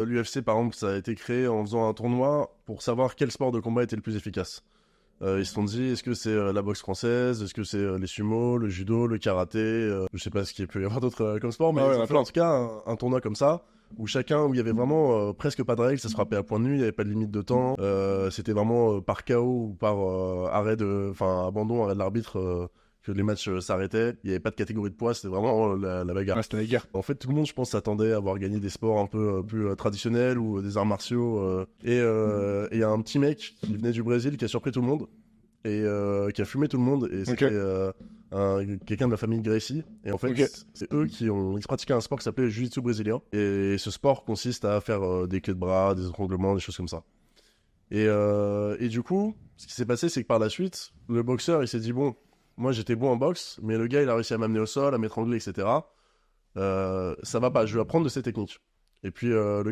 L'UFC, par exemple, ça a été créé en faisant un tournoi pour savoir quel sport de combat était le plus efficace. Ils se sont dit, est-ce que c'est la boxe française, est-ce que c'est les sumo, le judo, le karaté, je sais pas ce qu'il peut y avoir d'autre comme sport, mais Ah ouais, ils il y en ont a fait plein. en tout cas un tournoi comme ça, où il y avait vraiment presque pas de règles, ça se frappait à point de nuit, il n'y avait pas de limite de temps, c'était vraiment par KO ou par abandon, arrêt de l'arbitre, que les matchs s'arrêtaient, il n'y avait pas de catégorie de poids, c'était vraiment la bagarre. Ouais, c'était la guerre. En fait, tout le monde, je pense, s'attendait à voir gagner des sports un peu plus traditionnels ou des arts martiaux. Et il y a un petit mec qui venait du Brésil qui a surpris tout le monde et qui a fumé tout le monde. Et Ok, c'était quelqu'un de la famille Gracie. Et en fait, ok. c'est eux ils pratiquaient un sport qui s'appelait le Jiu-Jitsu brésilien. Et ce sport consiste à faire des clés de bras, des étranglements, des choses comme ça. Et du coup, ce qui s'est passé, c'est que par la suite, le boxeur, il s'est dit, bon, moi j'étais bon en boxe, mais le gars, il a réussi à m'amener au sol, à m'étrangler, etc. Ça va pas, je vais apprendre de ces techniques. Et puis le